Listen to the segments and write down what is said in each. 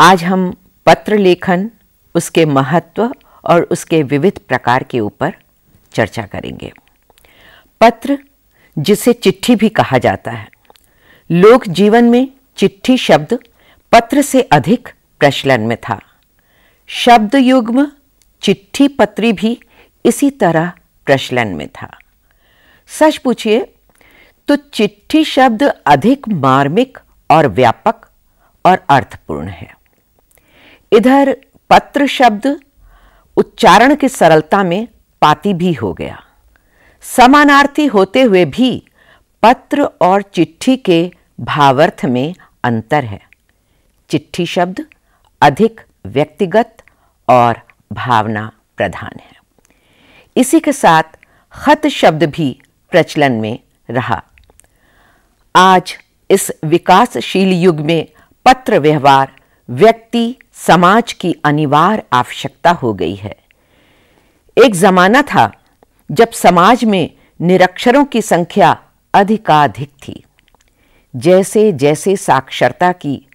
आज हम पत्र लेखन, उसके महत्व और उसके विविध प्रकार के ऊपर चर्चा करेंगे। पत्र, जिसे चिट्ठी भी कहा जाता है, लोक जीवन में चिट्ठी शब्द पत्र से अधिक प्रचलन में था। शब्द युग्म चिट्ठी पत्री भी इसी तरह प्रचलन में था। सच पूछिए तो चिट्ठी शब्द अधिक मार्मिक और व्यापक और अर्थपूर्ण है। इधर पत्र शब्द उच्चारण की सरलता में पाती भी हो गया। समानार्थी होते हुए भी पत्र और चिट्ठी के भावार्थ में अंतर है। चिट्ठी शब्द अधिक व्यक्तिगत और भावना प्रधान है। इसी के साथ खत शब्द भी प्रचलन में रहा। आज इस विकासशील युग में पत्र व्यवहार व्यक्ति समाज की अनिवार्य आवश्यकता हो गई है। एक जमाना था जब समाज में निरक्षरों की संख्या अधिकाधिक थी। जैसे जैसे साक्षरता की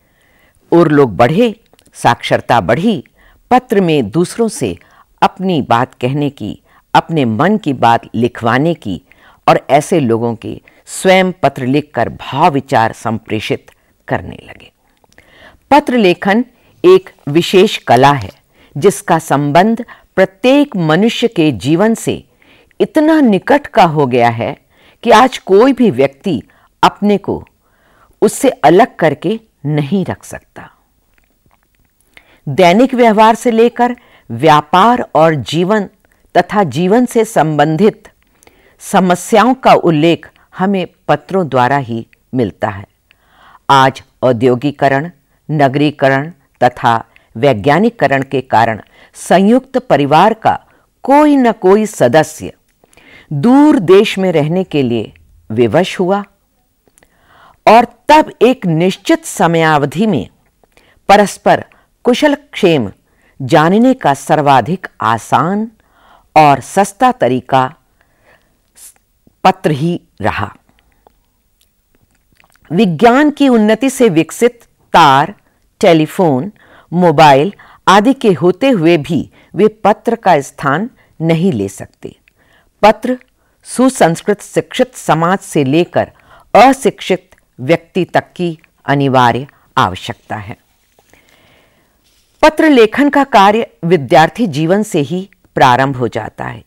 ओर लोग बढ़े, साक्षरता बढ़ी, पत्र में दूसरों से अपनी बात कहने की, अपने मन की बात लिखवाने की और ऐसे लोगों के स्वयं पत्र लिखकर भाव विचार संप्रेषित करने लगे। पत्र लेखन एक विशेष कला है जिसका संबंध प्रत्येक मनुष्य के जीवन से इतना निकट का हो गया है कि आज कोई भी व्यक्ति अपने को उससे अलग करके नहीं रख सकता। दैनिक व्यवहार से लेकर व्यापार और जीवन तथा जीवन से संबंधित समस्याओं का उल्लेख हमें पत्रों द्वारा ही मिलता है। आज औद्योगिकरण, नगरीकरण तथा वैज्ञानिकरण के कारण संयुक्त परिवार का कोई न कोई सदस्य दूर देश में रहने के लिए विवश हुआ और तब एक निश्चित समयावधि में परस्पर कुशल क्षेम जानने का सर्वाधिक आसान और सस्ता तरीका पत्र ही रहा। विज्ञान की उन्नति से विकसित तार, टेलीफोन, मोबाइल आदि के होते हुए भी वे पत्र का स्थान नहीं ले सकते। पत्र सुसंस्कृत शिक्षित समाज से लेकर अशिक्षित व्यक्ति तक की अनिवार्य आवश्यकता है। पत्र लेखन का कार्य विद्यार्थी जीवन से ही प्रारंभ हो जाता है।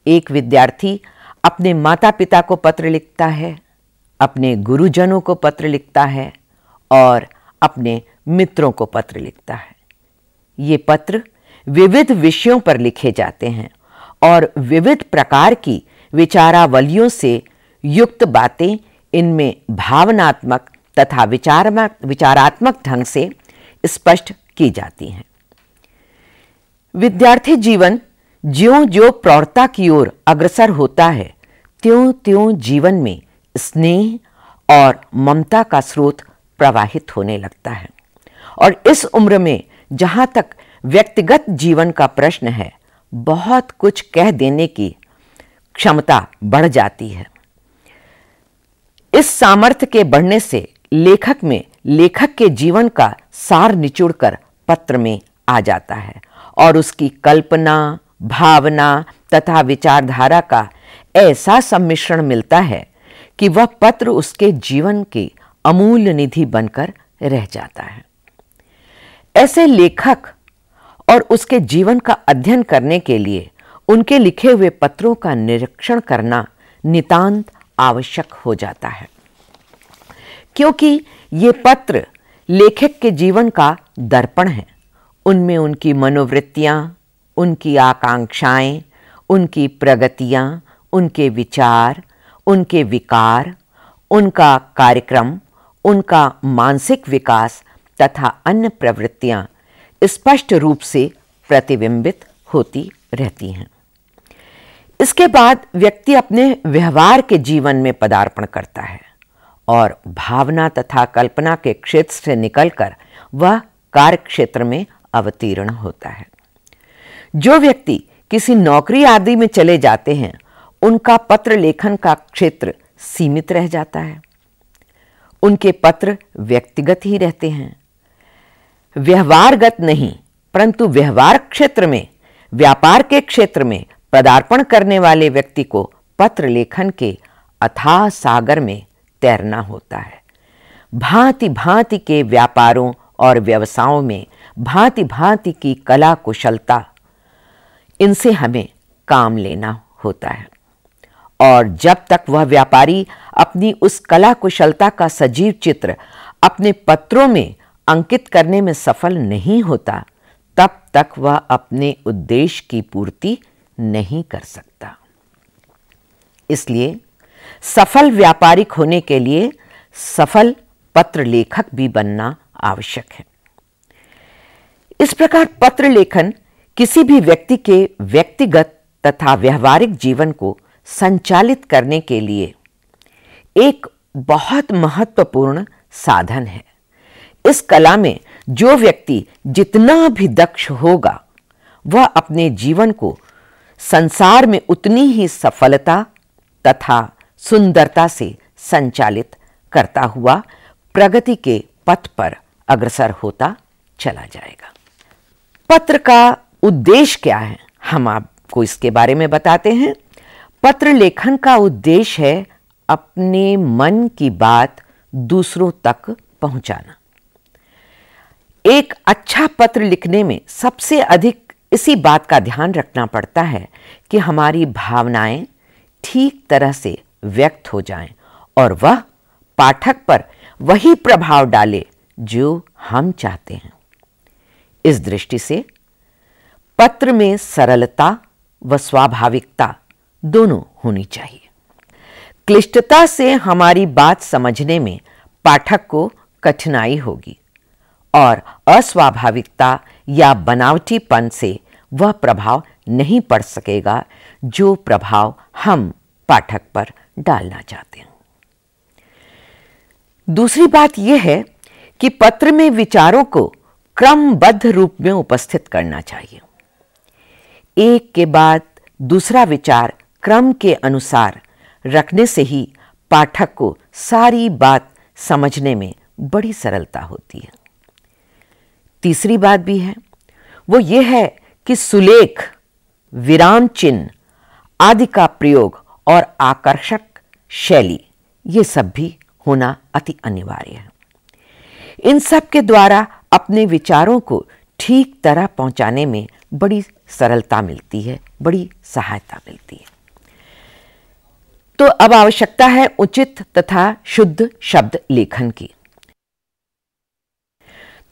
एक विद्यार्थी अपने माता पिता को पत्र लिखता है, अपने गुरुजनों को पत्र लिखता है और अपने मित्रों को पत्र लिखता है। ये पत्र विविध विषयों पर लिखे जाते हैं और विविध प्रकार की विचारावलियों से युक्त बातें इनमें भावनात्मक तथा विचारात्मक ढंग से स्पष्ट की जाती हैं। विद्यार्थी जीवन ज्यों-ज्यों प्रौढ़ता की ओर अग्रसर होता है, त्यों-त्यों जीवन में स्नेह और ममता का स्रोत प्रवाहित होने लगता है और इस उम्र में जहां तक व्यक्तिगत जीवन का प्रश्न है, बहुत कुछ कह देने की क्षमता बढ़ जाती है। इस सामर्थ्य के बढ़ने से लेखक में लेखक के जीवन का सार निचोड़कर पत्र में आ जाता है और उसकी कल्पना, भावना तथा विचारधारा का ऐसा सम्मिश्रण मिलता है कि वह पत्र उसके जीवन की अमूल्य निधि बनकर रह जाता है। ऐसे लेखक और उसके जीवन का अध्ययन करने के लिए उनके लिखे हुए पत्रों का निरीक्षण करना नितांत आवश्यक हो जाता है, क्योंकि ये पत्र लेखक के जीवन का दर्पण है। उनमें उनकी मनोवृत्तियां, उनकी आकांक्षाएं, उनकी प्रगतियां, उनके विचार, उनके विकार, उनका कार्यक्रम, उनका मानसिक विकास तथा अन्य प्रवृत्तियां स्पष्ट रूप से प्रतिबिंबित होती रहती हैं। इसके बाद व्यक्ति अपने व्यवहार के जीवन में पदार्पण करता है और भावना तथा कल्पना के क्षेत्र से निकलकर वह कार्य क्षेत्र में अवतीर्ण होता है। जो व्यक्ति किसी नौकरी आदि में चले जाते हैं, उनका पत्र लेखन का क्षेत्र सीमित रह जाता है। उनके पत्र व्यक्तिगत ही रहते हैं। व्यवहारगत नहीं परंतु व्यवहार क्षेत्र में, व्यापार के क्षेत्र में पदार्पण करने वाले व्यक्ति को पत्र लेखन के अथाह सागर में तैरना होता है। भांति भांति के व्यापारों और व्यवसायों में भांति भांति की कला कुशलता, इनसे हमें काम लेना होता है। और जब तक वह व्यापारी अपनी उस कला कुशलता का सजीव चित्र अपने पत्रों में अंकित करने में सफल नहीं होता, तब तक वह अपने उद्देश्य की पूर्ति नहीं कर सकता। इसलिए सफल व्यापारिक होने के लिए सफल पत्र लेखक भी बनना आवश्यक है। इस प्रकार पत्र लेखन किसी भी व्यक्ति के व्यक्तिगत तथा व्यवहारिक जीवन को संचालित करने के लिए एक बहुत महत्वपूर्ण साधन है। इस कला में जो व्यक्ति जितना भी दक्ष होगा, वह अपने जीवन को संसार में उतनी ही सफलता तथा सुंदरता से संचालित करता हुआ प्रगति के पथ पर अग्रसर होता चला जाएगा। पत्र का उद्देश्य क्या है, हम आपको इसके बारे में बताते हैं। पत्र लेखन का उद्देश्य है अपने मन की बात दूसरों तक पहुंचाना। एक अच्छा पत्र लिखने में सबसे अधिक इसी बात का ध्यान रखना पड़ता है कि हमारी भावनाएं ठीक तरह से व्यक्त हो जाएं और वह पाठक पर वही प्रभाव डाले जो हम चाहते हैं। इस दृष्टि से पत्र में सरलता व स्वाभाविकता दोनों होनी चाहिए। क्लिष्टता से हमारी बात समझने में पाठक को कठिनाई होगी और अस्वाभाविकता या बनावटीपन से वह प्रभाव नहीं पड़ सकेगा जो प्रभाव हम पाठक पर डालना चाहते हैं। दूसरी बात यह है कि पत्र में विचारों को क्रमबद्ध रूप में उपस्थित करना चाहिए। एक के बाद दूसरा विचार क्रम के अनुसार रखने से ही पाठक को सारी बात समझने में बड़ी सरलता होती है। तीसरी बात भी है, वो ये है कि सुलेख, विराम चिन्ह आदि का प्रयोग और आकर्षक शैली, ये सब भी होना अति अनिवार्य है। इन सब के द्वारा अपने विचारों को ठीक तरह पहुंचाने में बड़ी सरलता मिलती है, बड़ी सहायता मिलती है। तो अब आवश्यकता है उचित तथा शुद्ध शब्द लेखन की।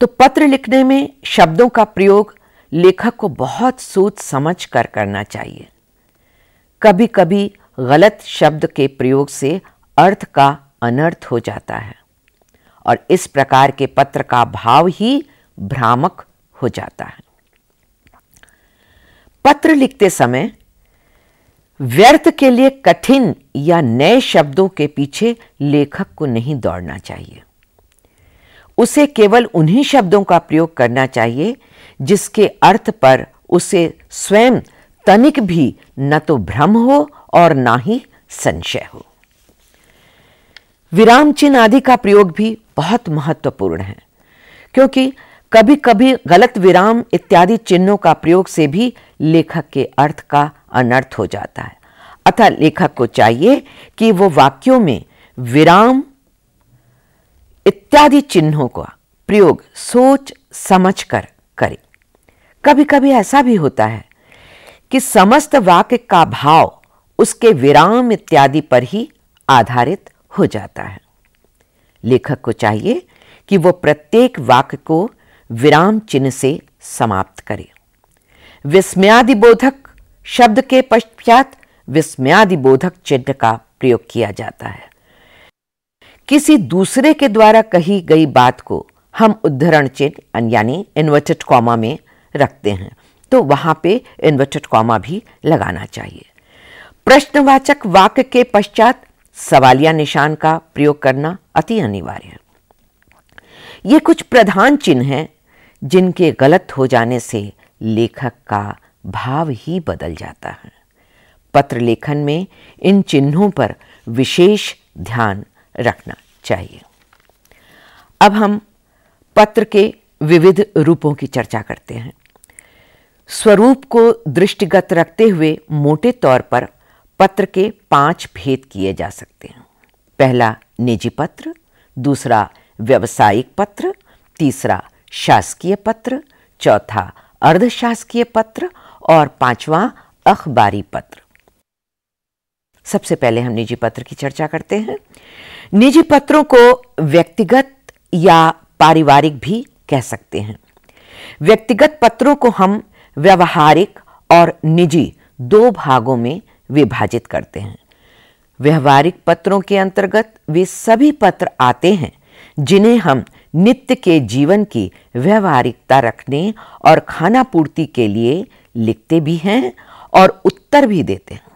तो पत्र लिखने में शब्दों का प्रयोग लेखक को बहुत सोच समझ कर करना चाहिए। कभी कभी गलत शब्द के प्रयोग से अर्थ का अनर्थ हो जाता है और इस प्रकार के पत्र का भाव ही भ्रामक हो जाता है। पत्र लिखते समय व्यर्थ के लिए कठिन या नए शब्दों के पीछे लेखक को नहीं दौड़ना चाहिए। उसे केवल उन्हीं शब्दों का प्रयोग करना चाहिए जिसके अर्थ पर उसे स्वयं तनिक भी न तो भ्रम हो और ना ही संशय हो। विराम चिन्ह आदि का प्रयोग भी बहुत महत्वपूर्ण है, क्योंकि कभी कभी गलत विराम इत्यादि चिन्हों का प्रयोग से भी लेखक के अर्थ का अनर्थ हो जाता है। अतः लेखक को चाहिए कि वो वाक्यों में विराम इत्यादि चिन्हों का प्रयोग सोच समझ कर करे। कभी कभी ऐसा भी होता है कि समस्त वाक्य का भाव उसके विराम इत्यादि पर ही आधारित हो जाता है। लेखक को चाहिए कि वो प्रत्येक वाक्य को विराम चिन्ह से समाप्त करे। विस्मयादिबोधक शब्द के पश्चात विस्मयादिबोधक चिन्ह का प्रयोग किया जाता है। किसी दूसरे के द्वारा कही गई बात को हम उद्धरण चिन्ह यानी इन्वर्टेड कॉमा में रखते हैं, तो वहां पे इन्वर्टेड कॉमा भी लगाना चाहिए। प्रश्नवाचक वाक्य के पश्चात सवालिया निशान का प्रयोग करना अति अनिवार्य है। ये कुछ प्रधान चिन्ह हैं जिनके गलत हो जाने से लेखक का भाव ही बदल जाता है। पत्र लेखन में इन चिन्हों पर विशेष ध्यान रखना चाहिए। अब हम पत्र के विविध रूपों की चर्चा करते हैं। स्वरूप को दृष्टिगत रखते हुए मोटे तौर पर पत्र के 5 भेद किए जा सकते हैं। पहला निजी पत्र, दूसरा व्यावसायिक पत्र, तीसरा शासकीय पत्र, चौथा अर्धशासकीय पत्र और पांचवा अखबारी पत्र। सबसे पहले हम निजी पत्र की चर्चा करते हैं। निजी पत्रों को व्यक्तिगत या पारिवारिक भी कह सकते हैं। व्यक्तिगत पत्रों को हम व्यावहारिक और निजी 2 भागों में विभाजित करते हैं। व्यवहारिक पत्रों के अंतर्गत वे सभी पत्र आते हैं जिन्हें हम नित्य के जीवन की व्यवहारिकता रखने और खाना पूर्ति के लिए लिखते भी हैं और उत्तर भी देते हैं।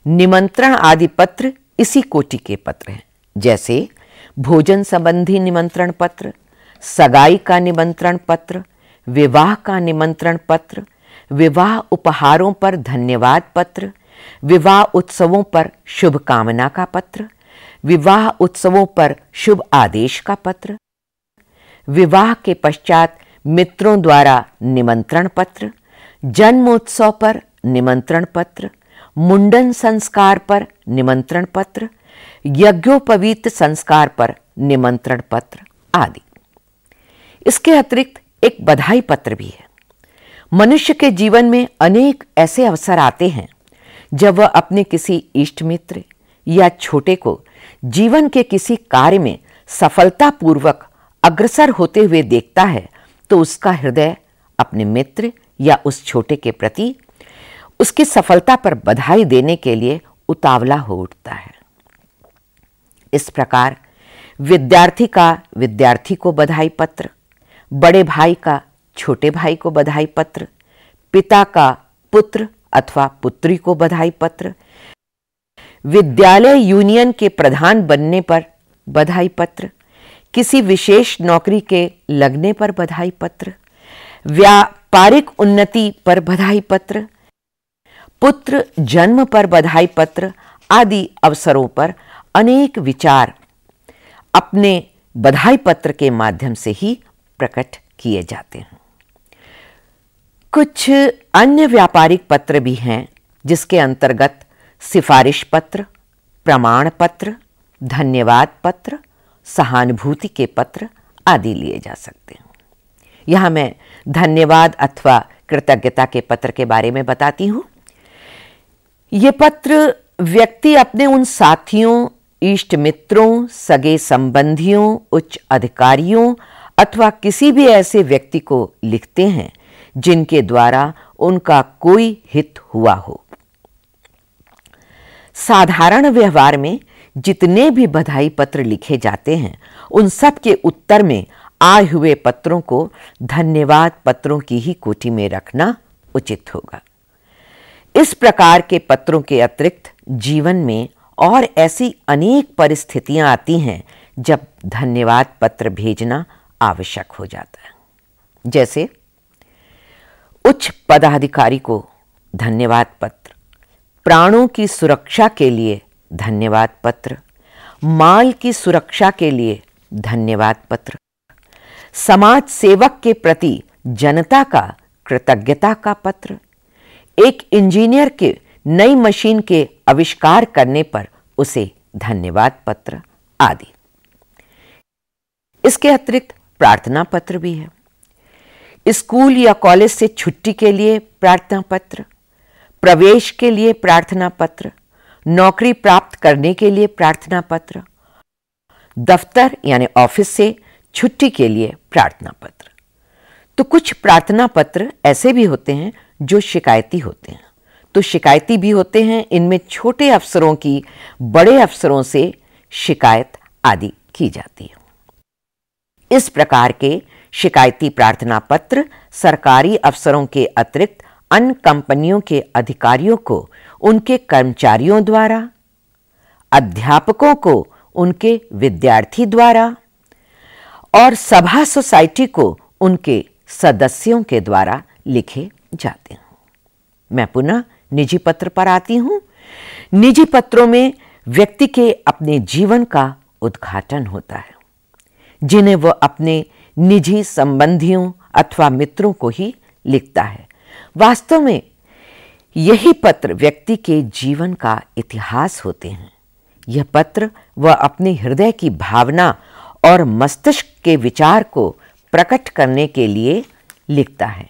निमंत्रण आदि पत्र इसी कोटि के पत्र हैं, जैसे भोजन संबंधी निमंत्रण पत्र, सगाई का निमंत्रण पत्र, विवाह का निमंत्रण पत्र, विवाह उपहारों पर धन्यवाद पत्र, विवाह उत्सवों पर शुभकामना का पत्र, विवाह उत्सवों पर शुभ आदेश का पत्र, विवाह के पश्चात मित्रों द्वारा निमंत्रण पत्र, जन्मोत्सव पर निमंत्रण पत्र, मुंडन संस्कार पर निमंत्रण पत्र, यज्ञोपवीत संस्कार पर निमंत्रण पत्र आदि। इसके अतिरिक्त एक बधाई पत्र भी है। मनुष्य के जीवन में अनेक ऐसे अवसर आते हैं जब वह अपने किसी इष्ट मित्र या छोटे को जीवन के किसी कार्य में सफलतापूर्वक अग्रसर होते हुए देखता है तो उसका हृदय अपने मित्र या उस छोटे के प्रति उसकी सफलता पर बधाई देने के लिए उतावला हो उठता है। इस प्रकार विद्यार्थी का विद्यार्थी को बधाई पत्र, बड़े भाई का छोटे भाई को बधाई पत्र, पिता का पुत्र अथवा पुत्री को बधाई पत्र, विद्यालय यूनियन के प्रधान बनने पर बधाई पत्र, किसी विशेष नौकरी के लगने पर बधाई पत्र, व्यापारिक उन्नति पर बधाई पत्र, पुत्र जन्म पर बधाई पत्र आदि अवसरों पर अनेक विचार अपने बधाई पत्र के माध्यम से ही प्रकट किए जाते हैं। कुछ अन्य व्यापारिक पत्र भी हैं जिसके अंतर्गत सिफारिश पत्र, प्रमाण पत्र, धन्यवाद पत्र, सहानुभूति के पत्र आदि लिए जा सकते हैं। यहाँ मैं धन्यवाद अथवा कृतज्ञता के पत्र के बारे में बताती हूँ। ये पत्र व्यक्ति अपने उन साथियों, इष्ट मित्रों, सगे संबंधियों, उच्च अधिकारियों अथवा किसी भी ऐसे व्यक्ति को लिखते हैं जिनके द्वारा उनका कोई हित हुआ हो। साधारण व्यवहार में जितने भी बधाई पत्र लिखे जाते हैं उन सब के उत्तर में आए हुए पत्रों को धन्यवाद पत्रों की ही कोटि में रखना उचित होगा। इस प्रकार के पत्रों के अतिरिक्त जीवन में और ऐसी अनेक परिस्थितियां आती हैं जब धन्यवाद पत्र भेजना आवश्यक हो जाता है। जैसे उच्च पदाधिकारी को धन्यवाद पत्र, प्राणों की सुरक्षा के लिए धन्यवाद पत्र, माल की सुरक्षा के लिए धन्यवाद पत्र, समाज सेवक के प्रति जनता का कृतज्ञता का पत्र, एक इंजीनियर के नई मशीन के आविष्कार करने पर उसे धन्यवाद पत्र आदि। इसके अतिरिक्त प्रार्थना पत्र भी है। स्कूल या कॉलेज से छुट्टी के लिए प्रार्थना पत्र, प्रवेश के लिए प्रार्थना पत्र, नौकरी प्राप्त करने के लिए प्रार्थना पत्र, दफ्तर यानी ऑफिस से छुट्टी के लिए प्रार्थना पत्र। तो कुछ प्रार्थना पत्र ऐसे भी होते हैं जो शिकायती होते हैं। तो शिकायती भी होते हैं, इनमें छोटे अफसरों की बड़े अफसरों से शिकायत आदि की जाती है। इस प्रकार के शिकायती प्रार्थना पत्र सरकारी अफसरों के अतिरिक्त अन्य कंपनियों के अधिकारियों को उनके कर्मचारियों द्वारा, अध्यापकों को उनके विद्यार्थी द्वारा और सभा सोसाइटी को उनके सदस्यों के द्वारा लिखे जाते हैं। मैं पुनः निजी पत्र पर आती हूं। निजी पत्रों में व्यक्ति के अपने जीवन का उद्घाटन होता है, जिन्हें वह अपने निजी संबंधियों अथवा मित्रों को ही लिखता है। वास्तव में यही पत्र व्यक्ति के जीवन का इतिहास होते हैं। यह पत्र वह अपने हृदय की भावना और मस्तिष्क के विचार को प्रकट करने के लिए लिखता है।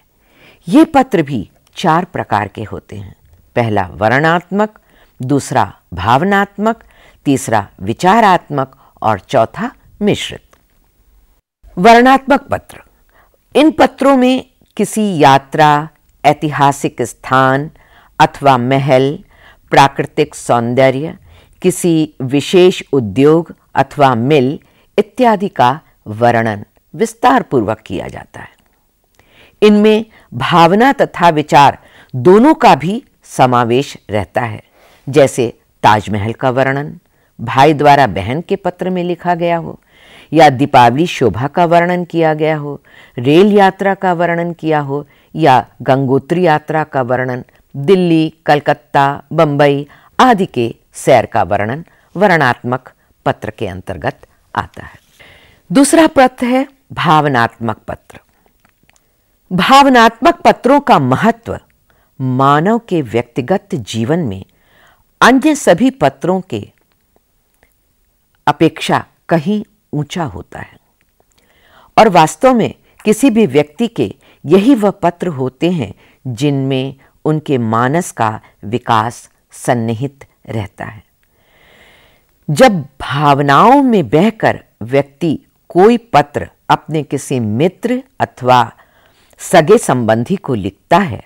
ये पत्र भी 4 प्रकार के होते हैं। पहला वर्णनात्मक, दूसरा भावनात्मक, तीसरा विचारात्मक और चौथा मिश्रित। वर्णनात्मक पत्र, इन पत्रों में किसी यात्रा, ऐतिहासिक स्थान अथवा महल, प्राकृतिक सौंदर्य, किसी विशेष उद्योग अथवा मिल इत्यादि का वर्णन विस्तार पूर्वक किया जाता है। इनमें भावना तथा विचार दोनों का भी समावेश रहता है। जैसे ताजमहल का वर्णन भाई द्वारा बहन के पत्र में लिखा गया हो, या दीपावली शोभा का वर्णन किया गया हो, रेल यात्रा का वर्णन किया हो, या गंगोत्री यात्रा का वर्णन, दिल्ली, कलकत्ता, बंबई आदि के सैर का वर्णन वर्णनात्मक पत्र के अंतर्गत आता है। दूसरा पत्र है भावनात्मक पत्र। भावनात्मक पत्रों का महत्व मानव के व्यक्तिगत जीवन में अन्य सभी पत्रों के अपेक्षा कहीं ऊंचा होता है, और वास्तव में किसी भी व्यक्ति के यही वह पत्र होते हैं जिनमें उनके मानस का विकास सन्निहित रहता है। जब भावनाओं में बहकर व्यक्ति कोई पत्र अपने किसी मित्र अथवा सगे संबंधी को लिखता है,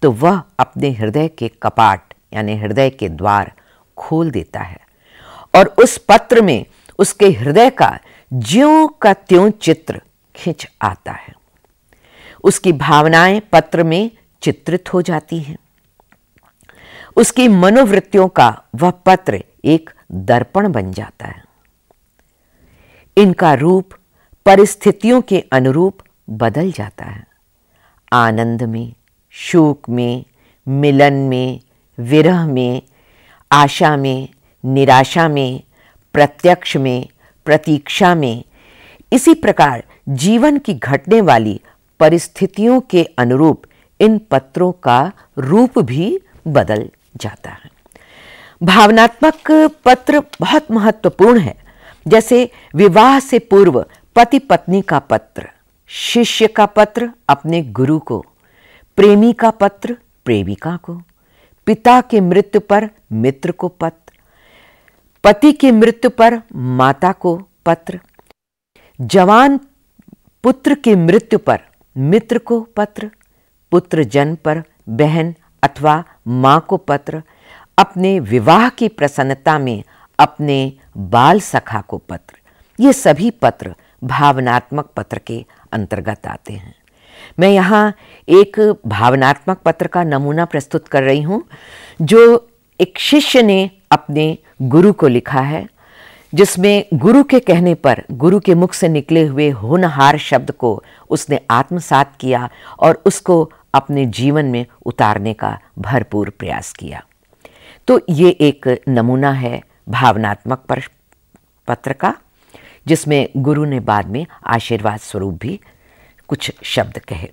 तो वह अपने हृदय के कपाट यानी हृदय के द्वार खोल देता है, और उस पत्र में उसके हृदय का ज्यों का त्यों चित्र खिंच आता है। उसकी भावनाएं पत्र में चित्रित हो जाती हैं। उसकी मनोवृत्तियों का वह पत्र एक दर्पण बन जाता है। इनका रूप परिस्थितियों के अनुरूप बदल जाता है। आनंद में, शोक में, मिलन में, विरह में, आशा में, निराशा में, प्रत्यक्ष में, प्रतीक्षा में, इसी प्रकार जीवन की घटने वाली परिस्थितियों के अनुरूप इन पत्रों का रूप भी बदल जाता है। भावनात्मक पत्र बहुत महत्वपूर्ण है। जैसे विवाह से पूर्व पति पत्नी का पत्र, शिष्य का पत्र अपने गुरु को, प्रेमी का पत्र प्रेमिका को, पिता के मृत्यु पर मित्र को पत्र, पति की मृत्यु पर माता को पत्र, जवान पुत्र की मृत्यु पर मित्र को पत्र, पुत्र जन्म पर बहन अथवा मां को पत्र, अपने विवाह की प्रसन्नता में अपने बाल सखा को पत्र। ये सभी पत्र भावनात्मक पत्र के अंतर्गत आते हैं। मैं यहाँ एक भावनात्मक पत्र का नमूना प्रस्तुत कर रही हूँ, जो एक शिष्य ने अपने गुरु को लिखा है, जिसमें गुरु के कहने पर गुरु के मुख से निकले हुए होनहार शब्द को उसने आत्मसात किया और उसको अपने जीवन में उतारने का भरपूर प्रयास किया। तो ये एक नमूना है भावनात्मक पत्र का, जिसमें गुरु ने बाद में आशीर्वाद स्वरूप भी कुछ शब्द कहे।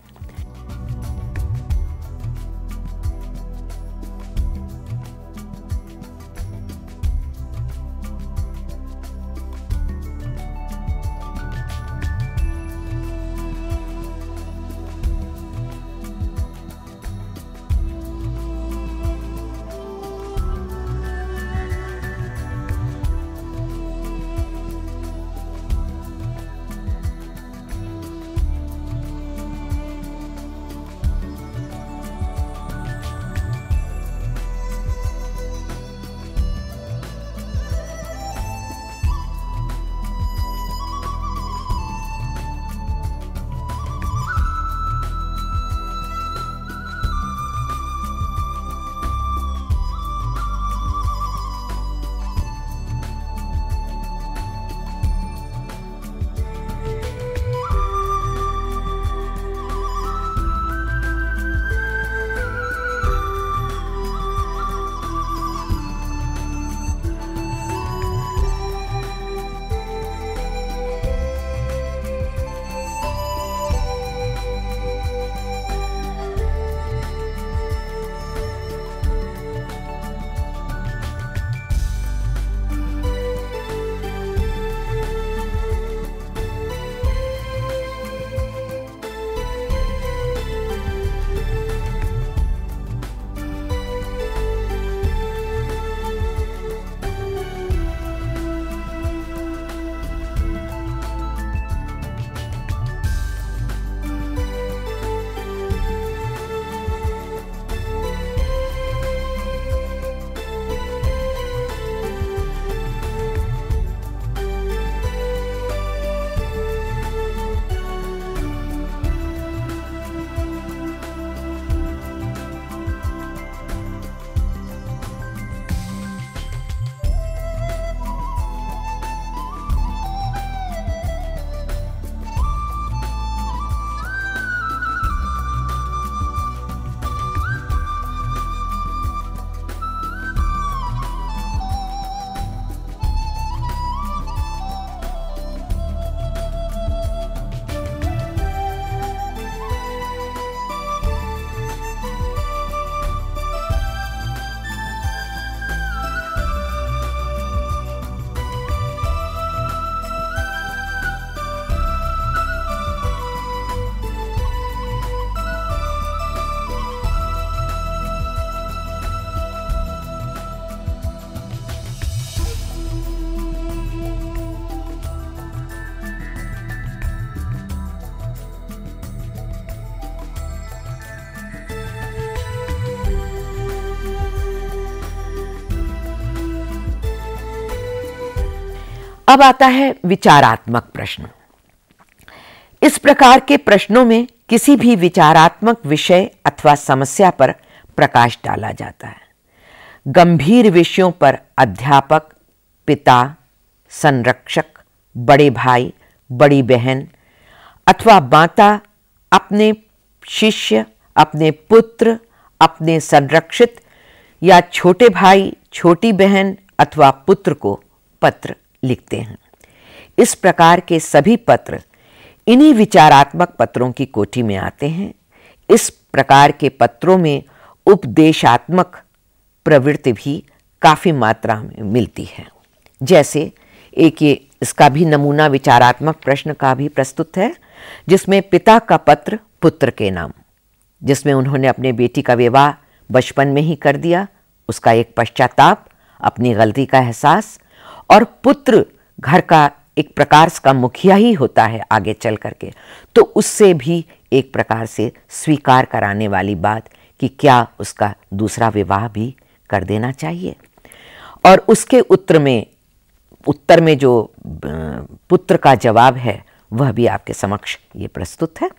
अब आता है विचारात्मक प्रश्न। इस प्रकार के प्रश्नों में किसी भी विचारात्मक विषय अथवा समस्या पर प्रकाश डाला जाता है। गंभीर विषयों पर अध्यापक, पिता, संरक्षक, बड़े भाई, बड़ी बहन अथवा माता अपने शिष्य, अपने पुत्र, अपने संरक्षित या छोटे भाई, छोटी बहन अथवा पुत्र को पत्र लिखते हैं। इस प्रकार के सभी पत्र इन्हीं विचारात्मक पत्रों की कोटि में आते हैं। इस प्रकार के पत्रों में उपदेशात्मक प्रवृत्ति भी काफ़ी मात्रा में मिलती है। जैसे एक ये इसका भी नमूना विचारात्मक प्रश्न का भी प्रस्तुत है, जिसमें पिता का पत्र पुत्र के नाम, जिसमें उन्होंने अपने बेटी का विवाह बचपन में ही कर दिया, उसका एक पश्चाताप, अपनी गलती का एहसास, और पुत्र घर का एक प्रकार का मुखिया ही होता है आगे चल करके, तो उससे भी एक प्रकार से स्वीकार कराने वाली बात कि क्या उसका दूसरा विवाह भी कर देना चाहिए। और उसके उत्तर में जो पुत्र का जवाब है वह भी आपके समक्ष ये प्रस्तुत है।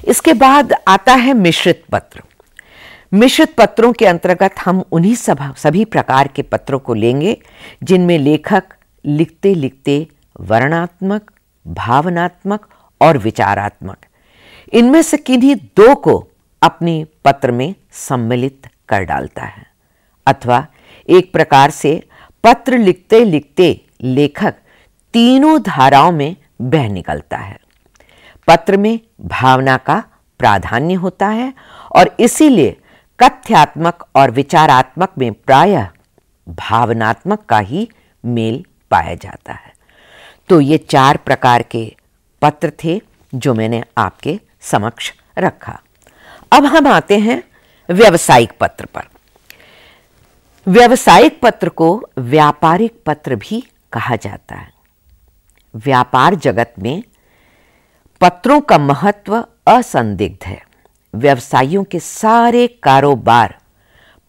इसके बाद आता है मिश्रित पत्र। मिश्रित पत्रों के अंतर्गत हम उन्हीं सभी प्रकार के पत्रों को लेंगे जिनमें लेखक लिखते लिखते वर्णनात्मक, भावनात्मक और विचारात्मक इनमें से किन्हीं दो को अपने पत्र में सम्मिलित कर डालता है, अथवा एक प्रकार से पत्र लिखते लिखते लेखक तीनों धाराओं में बह निकलता है। पत्र में भावना का प्राधान्य होता है और इसीलिए कथ्यात्मक और विचारात्मक में प्रायः भावनात्मक का ही मेल पाया जाता है। तो ये 4 प्रकार के पत्र थे जो मैंने आपके समक्ष रखा। अब हम आते हैं व्यावसायिक पत्र पर। व्यावसायिक पत्र को व्यापारिक पत्र भी कहा जाता है। व्यापार जगत में पत्रों का महत्व असंदिग्ध है। व्यवसायियों के सारे कारोबार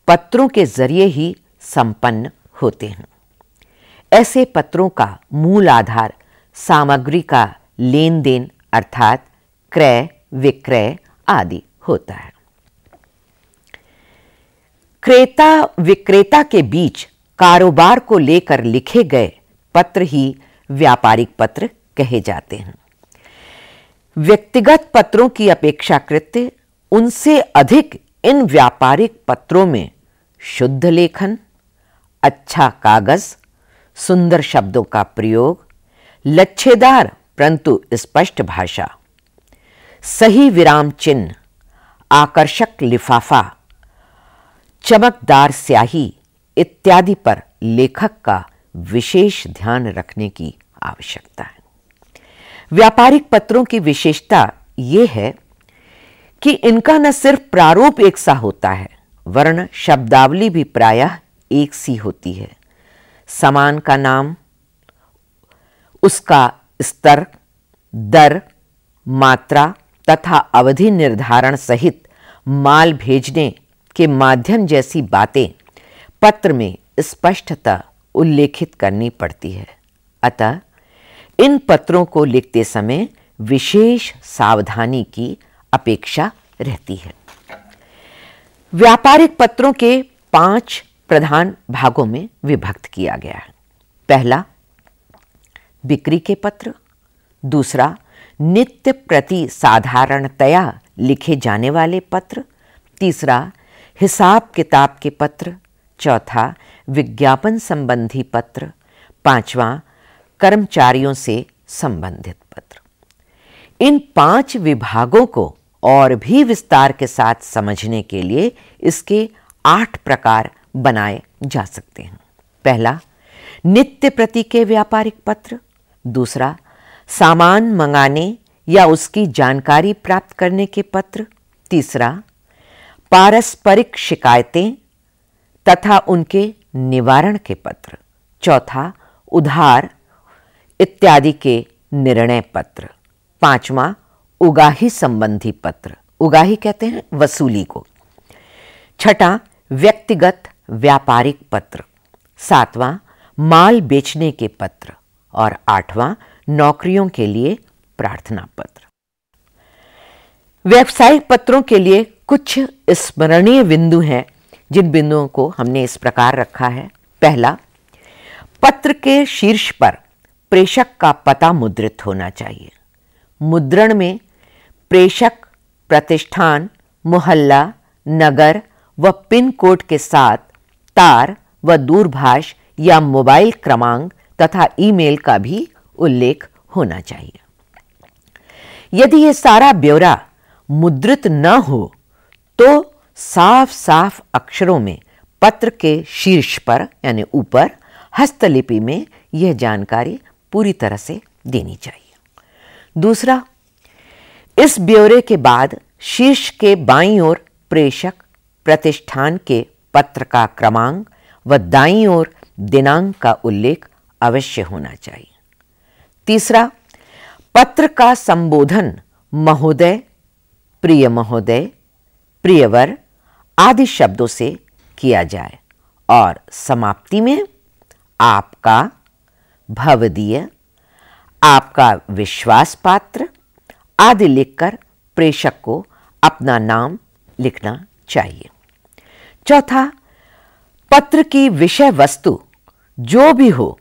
पत्रों के जरिए ही संपन्न होते हैं। ऐसे पत्रों का मूल आधार सामग्री का लेन देन अर्थात क्रय विक्रय आदि होता है। क्रेता विक्रेता के बीच कारोबार को लेकर लिखे गए पत्र ही व्यापारिक पत्र कहे जाते हैं। व्यक्तिगत पत्रों की अपेक्षाकृत उनसे अधिक इन व्यापारिक पत्रों में शुद्ध लेखन, अच्छा कागज, सुंदर शब्दों का प्रयोग, लच्छेदार परंतु स्पष्ट भाषा, सही विराम चिन्ह, आकर्षक लिफाफा, चमकदार स्याही इत्यादि पर लेखक का विशेष ध्यान रखने की आवश्यकता है। व्यापारिक पत्रों की विशेषता यह है कि इनका न सिर्फ प्रारूप एक सा होता है वरन शब्दावली भी प्रायः एक सी होती है। सामान का नाम, उसका स्तर, दर, मात्रा तथा अवधि निर्धारण सहित माल भेजने के माध्यम जैसी बातें पत्र में स्पष्टतः उल्लेखित करनी पड़ती है। अतः इन पत्रों को लिखते समय विशेष सावधानी की अपेक्षा रहती है। व्यापारिक पत्रों के 5 प्रधान भागों में विभक्त किया गया है। पहला, बिक्री के पत्र। दूसरा, नित्य प्रति साधारणतया लिखे जाने वाले पत्र। तीसरा, हिसाब किताब के पत्र। चौथा, विज्ञापन संबंधी पत्र। पांचवा, कर्मचारियों से संबंधित पत्र। इन 5 विभागों को और भी विस्तार के साथ समझने के लिए इसके 8 प्रकार बनाए जा सकते हैं। पहला, नित्य प्रति के व्यापारिक पत्र। दूसरा, सामान मंगाने या उसकी जानकारी प्राप्त करने के पत्र। तीसरा, पारस्परिक शिकायतें तथा उनके निवारण के पत्र। चौथा, उधार इत्यादि के निर्णय पत्र। पांचवा, उगाही संबंधी पत्र। उगाही कहते हैं वसूली को। छठा, व्यक्तिगत व्यापारिक पत्र। सातवां, माल बेचने के पत्र। और आठवां, नौकरियों के लिए प्रार्थना पत्र। व्यावसायिक पत्रों के लिए कुछ स्मरणीय बिंदु हैं जिन बिंदुओं को हमने इस प्रकार रखा है। पहला, पत्र के शीर्ष पर प्रेषक का पता मुद्रित होना चाहिए। मुद्रण में प्रेषक, प्रतिष्ठान, मोहल्ला, नगर व पिन कोड के साथ तार व दूरभाष या मोबाइल क्रमांक तथा ईमेल का भी उल्लेख होना चाहिए। यदि यह सारा ब्यौरा मुद्रित न हो तो साफ साफ अक्षरों में पत्र के शीर्ष पर यानी ऊपर हस्तलिपि में यह जानकारी पूरी तरह से देनी चाहिए। दूसरा, इस ब्यौरे के बाद शीर्ष के बाईं ओर प्रेषक, प्रतिष्ठान के पत्र का क्रमांक व दाईं ओर दिनांक का उल्लेख अवश्य होना चाहिए। तीसरा, पत्र का संबोधन महोदय, प्रिय महोदय, प्रियवर आदि शब्दों से किया जाए और समाप्ति में आपका, भवदीय, आपका विश्वास पात्र आदि लिखकर प्रेषक को अपना नाम लिखना चाहिए। चौथा, पत्र की विषय वस्तु जो भी हो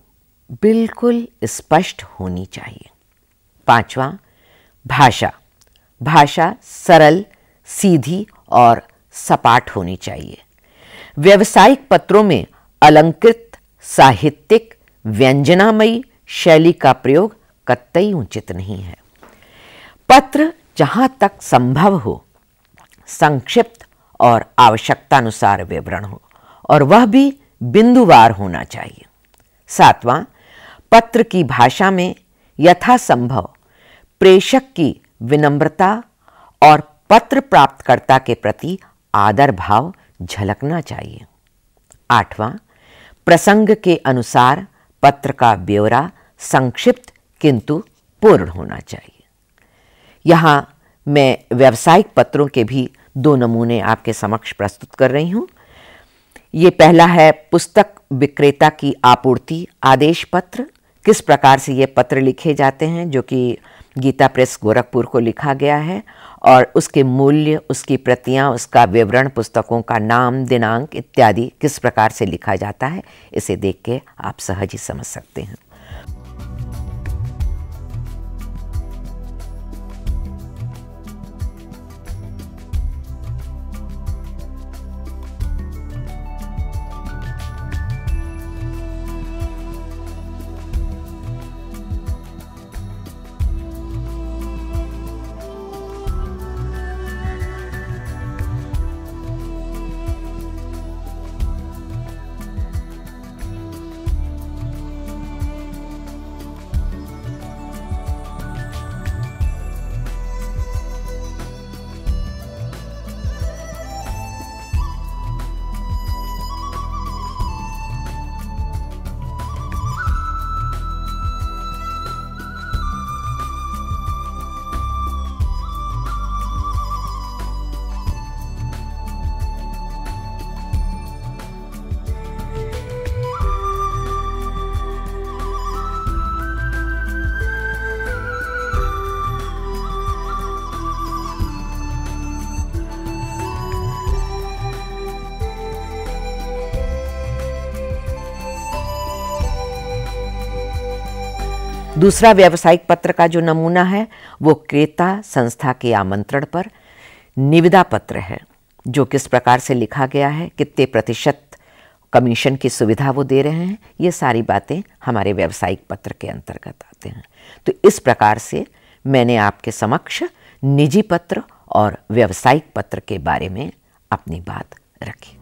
बिल्कुल स्पष्ट होनी चाहिए। पांचवा, भाषा सरल, सीधी और सपाट होनी चाहिए। व्यावसायिक पत्रों में अलंकृत, साहित्यिक, व्यंजनामयी शैली का प्रयोग कतई उचित नहीं है। पत्र जहां तक संभव हो संक्षिप्त और आवश्यकतानुसार विवरण हो, और वह भी बिंदुवार होना चाहिए। सातवां, पत्र की भाषा में यथासंभव प्रेषक की विनम्रता और पत्र प्राप्तकर्ता के प्रति आदर भाव झलकना चाहिए। आठवां, प्रसंग के अनुसार पत्र का ब्यौरा संक्षिप्त किंतु पूर्ण होना चाहिए। यहाँ मैं व्यावसायिक पत्रों के भी 2 नमूने आपके समक्ष प्रस्तुत कर रही हूँ। ये पहला है पुस्तक विक्रेता की आपूर्ति आदेश पत्र। किस प्रकार से ये पत्र लिखे जाते हैं, जो कि गीता प्रेस गोरखपुर को लिखा गया है, और उसके मूल्य, उसकी प्रतियां, उसका विवरण, पुस्तकों का नाम, दिनांक इत्यादि किस प्रकार से लिखा जाता है, इसे देख के आप सहज ही समझ सकते हैं। दूसरा व्यावसायिक पत्र का जो नमूना है वो क्रेता संस्था के आमंत्रण पर निविदा पत्र है, जो किस प्रकार से लिखा गया है, कितने प्रतिशत कमीशन की सुविधा वो दे रहे हैं, ये सारी बातें हमारे व्यावसायिक पत्र के अंतर्गत आते हैं। तो इस प्रकार से मैंने आपके समक्ष निजी पत्र और व्यावसायिक पत्र के बारे में अपनी बात रखी।